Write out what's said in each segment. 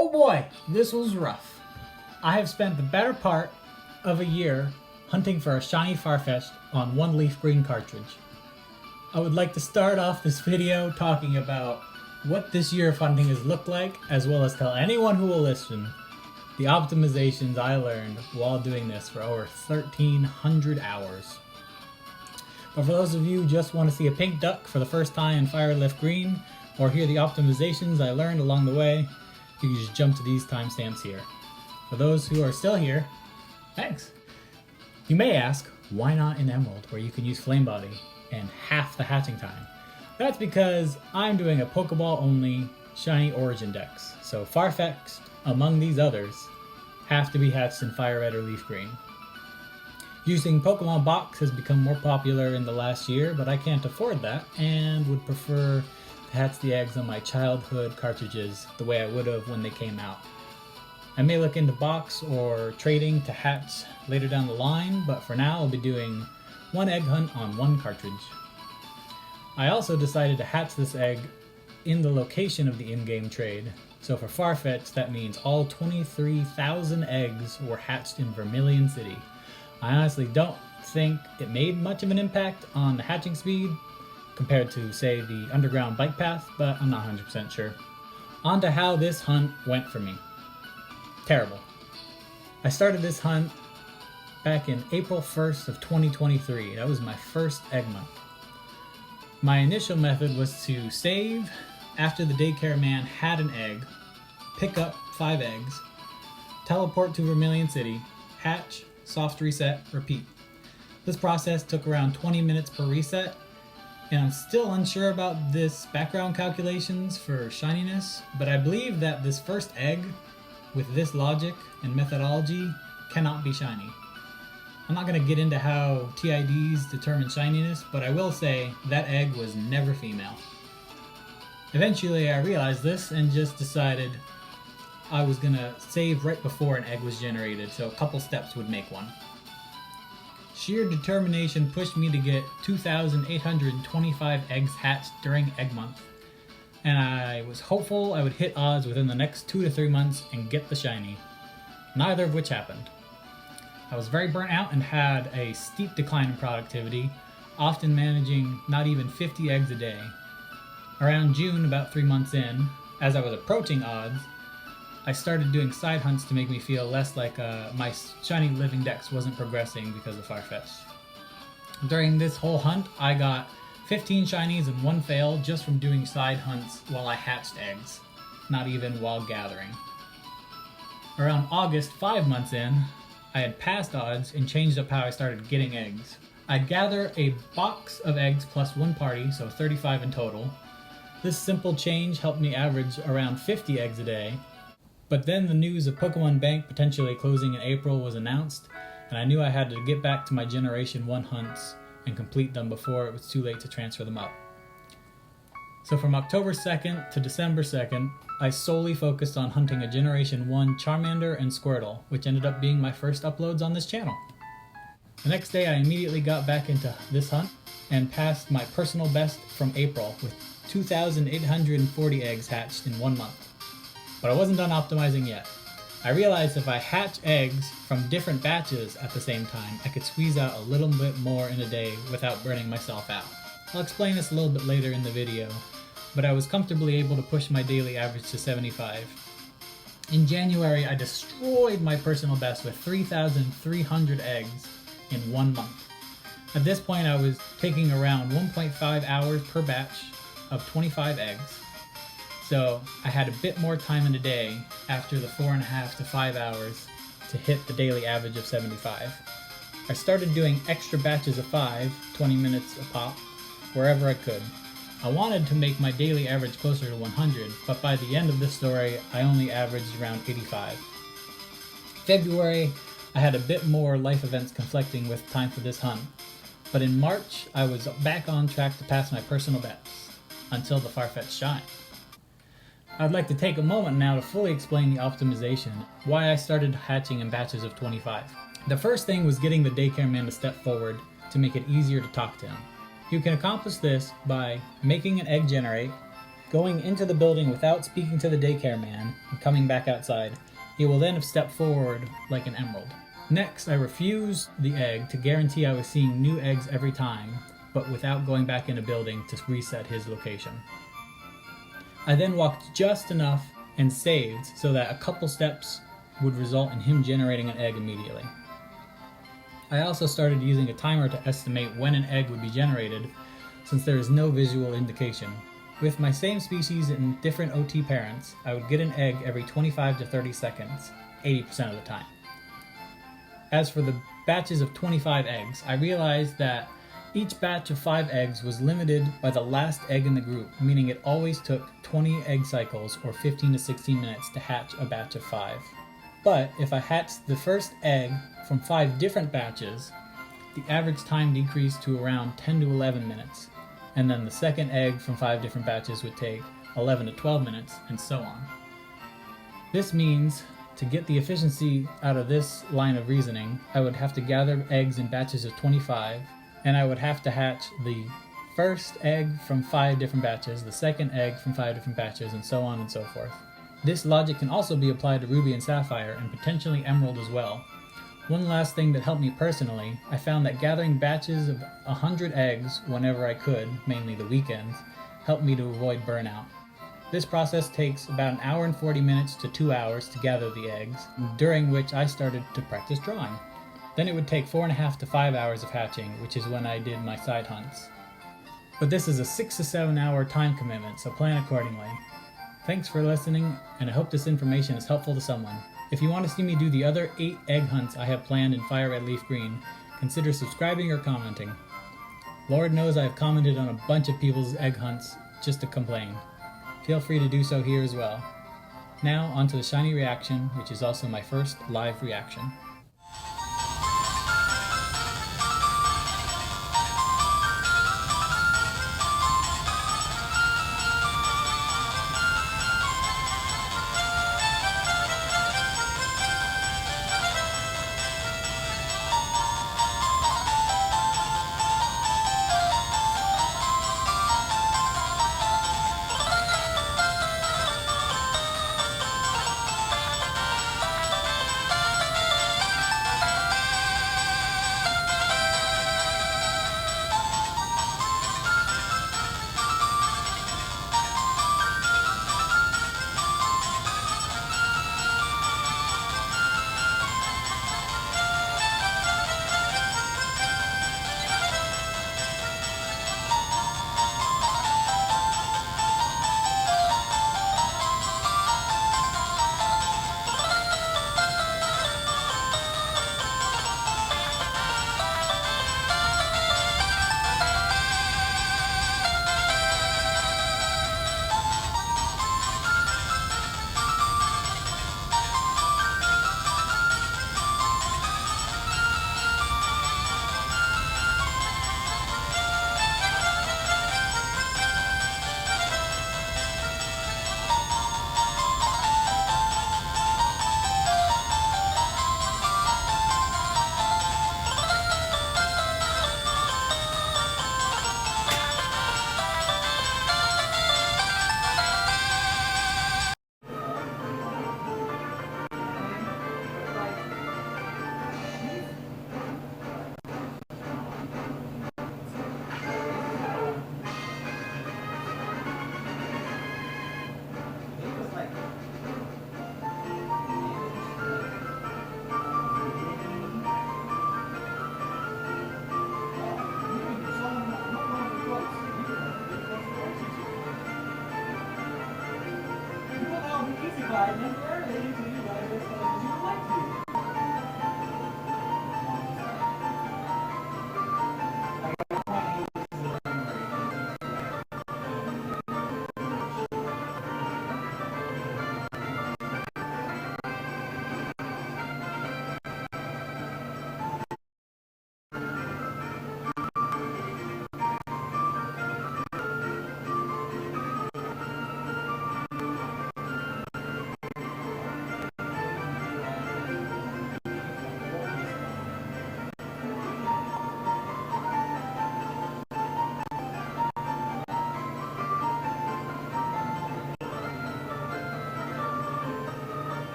Oh boy, this was rough. I have spent the better part of a year hunting for a shiny Farfetch'd on one Leafgreen cartridge. I would like to start off this video talking about what this year of hunting has looked like, as well as tell anyone who will listen the optimizations I learned while doing this for over 1,300 hours. But for those of you who just want to see a pink duck for the first time in Leafgreen, or hear the optimizations I learned along the way, you can just jump to these timestamps here. For those who are still here, thanks. You may ask, why not in Emerald, where you can use Flame Body and half the hatching time? That's because I'm doing a Pokeball only shiny origin dex, so Farfetch'd, among these others, have to be hatched in Fire Red or Leaf Green. Using Pokemon Box has become more popular in the last year, but I can't afford that and would prefer to hatch the eggs on my childhood cartridges the way I would have when they came out. I may look into box or trading to hatch later down the line, but for now I'll be doing one egg hunt on one cartridge. I also decided to hatch this egg in the location of the in-game trade. So for Farfetch'd, that means all 23,000 eggs were hatched in Vermilion City. I honestly don't think it made much of an impact on the hatching speed compared to, say, the underground bike path, but I'm not 100% sure. On to how this hunt went for me. Terrible. I started this hunt back in April 1st of 2023. That was my first egg month. My initial method was to save after the daycare man had an egg, pick up 5 eggs, teleport to Vermilion City, hatch, soft reset, repeat. This process took around 20 minutes per reset, and I'm still unsure about this background calculations for shininess, but I believe that this first egg, with this logic and methodology, cannot be shiny. I'm not going to get into how TIDs determine shininess, but I will say that egg was never female. Eventually I realized this and just decided I was going to save right before an egg was generated, so a couple steps would make one. Sheer determination pushed me to get 2,825 eggs hatched during egg month, and I was hopeful I would hit odds within the next 2 to 3 months and get the shiny, neither of which happened. I was very burnt out and had a steep decline in productivity, often managing not even 50 eggs a day. Around June, about 3 months in, as I was approaching odds, I started doing side hunts to make me feel less like my shiny living dex wasn't progressing because of Farfetch'd. During this whole hunt, I got 15 shinies and 1 fail just from doing side hunts while I hatched eggs, not even while gathering. Around August, 5 months in, I had passed odds and changed up how I started getting eggs. I'd gather a box of eggs plus 1 party, so 35 in total. This simple change helped me average around 50 eggs a day, but then the news of Pokemon Bank potentially closing in April was announced, and I knew I had to get back to my Generation 1 hunts and complete them before it was too late to transfer them up. So from October 2nd to December 2nd, I solely focused on hunting a Generation 1 Charmander and Squirtle, which ended up being my first uploads on this channel. The next day I immediately got back into this hunt and passed my personal best from April with 2,840 eggs hatched in 1 month. But I wasn't done optimizing yet. I realized if I hatch eggs from different batches at the same time, I could squeeze out a little bit more in a day without burning myself out. I'll explain this a little bit later in the video, but I was comfortably able to push my daily average to 75. In January, I destroyed my personal best with 3,300 eggs in 1 month. At this point, I was taking around 1.5 hours per batch of 25 eggs. So I had a bit more time in a day after the 4.5 to 5 hours to hit the daily average of 75. I started doing extra batches of 5, 20 minutes a pop, wherever I could. I wanted to make my daily average closer to 100, but by the end of this story, I only averaged around 85. February, I had a bit more life events conflicting with time for this hunt, but in March, I was back on track to pass my personal best, until the Farfetch'd shine. I'd like to take a moment now to fully explain the optimization, why I started hatching in batches of 25. The first thing was getting the daycare man to step forward to make it easier to talk to him. You can accomplish this by making an egg generate, going into the building without speaking to the daycare man and coming back outside. He will then have stepped forward like an emerald. Next, I refused the egg to guarantee I was seeing new eggs every time, but without going back in a building to reset his location. I then walked just enough and saved so that a couple steps would result in him generating an egg immediately. I also started using a timer to estimate when an egg would be generated, since there is no visual indication. With my same species and different OT parents, I would get an egg every 25 to 30 seconds, 80% of the time. As for the batches of 25 eggs, I realized that each batch of 5 eggs was limited by the last egg in the group, meaning it always took 20 egg cycles or 15 to 16 minutes to hatch a batch of 5. But if I hatched the first egg from 5 different batches, the average time decreased to around 10 to 11 minutes, and then the second egg from 5 different batches would take 11 to 12 minutes, and so on. This means, to get the efficiency out of this line of reasoning, I would have to gather eggs in batches of 25, and I would have to hatch the first egg from 5 different batches, the second egg from 5 different batches, and so on and so forth. This logic can also be applied to Ruby and Sapphire, and potentially Emerald as well. One last thing that helped me personally, I found that gathering batches of 100 eggs whenever I could, mainly the weekends, helped me to avoid burnout. This process takes about an hour and 40 minutes to 2 hours to gather the eggs, during which I started to practice drawing. Then it would take 4.5 to 5 hours of hatching, which is when I did my side hunts. But this is a 6 to 7 hour time commitment, so plan accordingly. Thanks for listening, and I hope this information is helpful to someone. If you want to see me do the other 8 egg hunts I have planned in Fire Red Leaf Green, consider subscribing or commenting. Lord knows I have commented on a bunch of people's egg hunts just to complain. Feel free to do so here as well. Now onto the shiny reaction, which is also my first live reaction.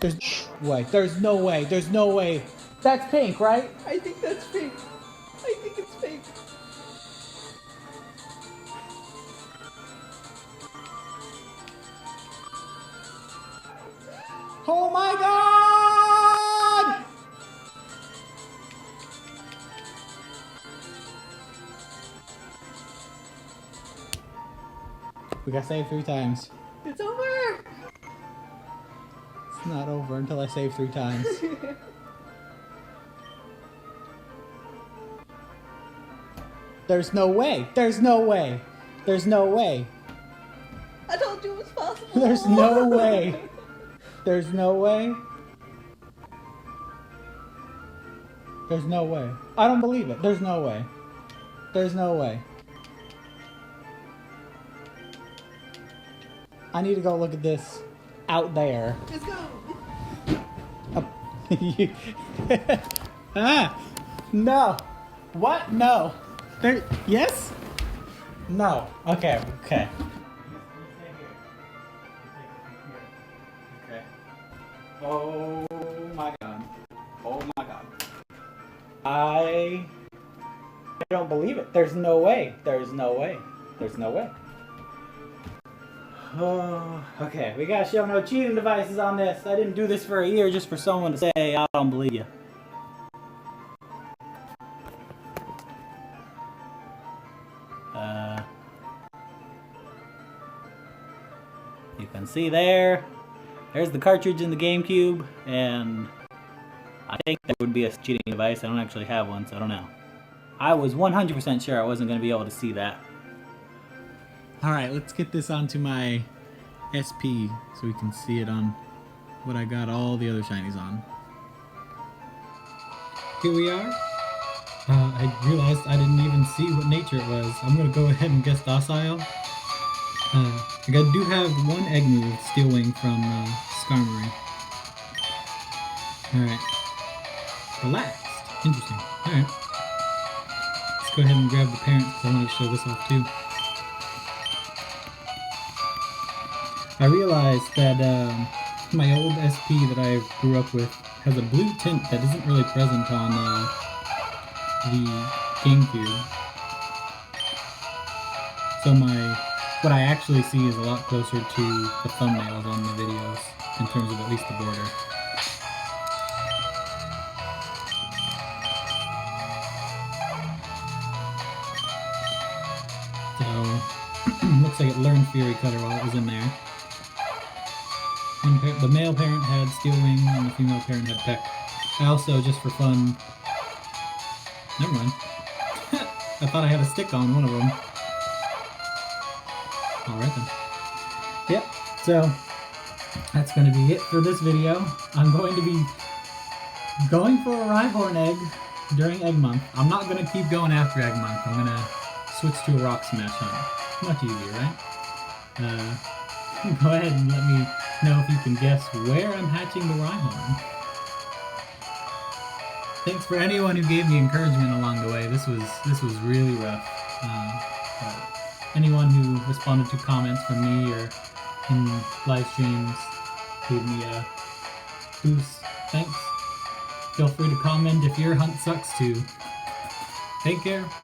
There's no way. There's no way. There's no way. That's pink, right? I think that's fake. I think it's fake. Oh my god! We got saved 3 times. It's over! It's not over until I save 3 times. There's no way. There's no way. There's no way. I told you it was possible. There's no way. There's no way. There's no way. I don't believe it. There's no way. There's no way. I need to go look at this out there. Let's go. Ah! No. What? No. There. Yes? No. Okay. Okay. Okay. Oh my god. Oh my god. I don't believe it. There's no way. There's no way. There's no way. Oh, okay. We gotta show no cheating devices on this. I didn't do this for a year just for someone to say, I don't believe you. You can see there's the cartridge in the GameCube, and I think that would be a cheating device. I don't actually have one, so I don't know. I was 100% sure I wasn't going to be able to see that. Alright, let's get this onto my SP so we can see it on what I got all the other shinies on. Here we are. I realized I didn't even see what nature it was. I'm going to go ahead and guess docile. I do have one egg move, Steel Wing from Skarmory. Alright. Relaxed. Interesting. Alright. Let's go ahead and grab the parents because I want to show this off too. I realized that my old SP that I grew up with has a blue tint that isn't really present on the GameCube. So what I actually see is a lot closer to the thumbnails on the videos in terms of at least the border. So, looks like it learned Fury Cutter while it was in there. The male parent had Steel Wing and the female parent had Peck. I also, just for fun... Never mind. I thought I had a stick on one of them. Alright then. Yep, so that's going to be it for this video. I'm going to be going for a Rhyhorn egg during Egg Month. I'm not going to keep going after Egg Month. I'm going to switch to a Rock Smash hunt. Much easier, right? Go ahead and let me know if you can guess where I'm hatching the Rhyhorn. Thanks for anyone who gave me encouragement along the way. This was really rough. Anyone who responded to comments from me or in live streams gave me a boost. Thanks. Feel free to comment if your hunt sucks too. Take care.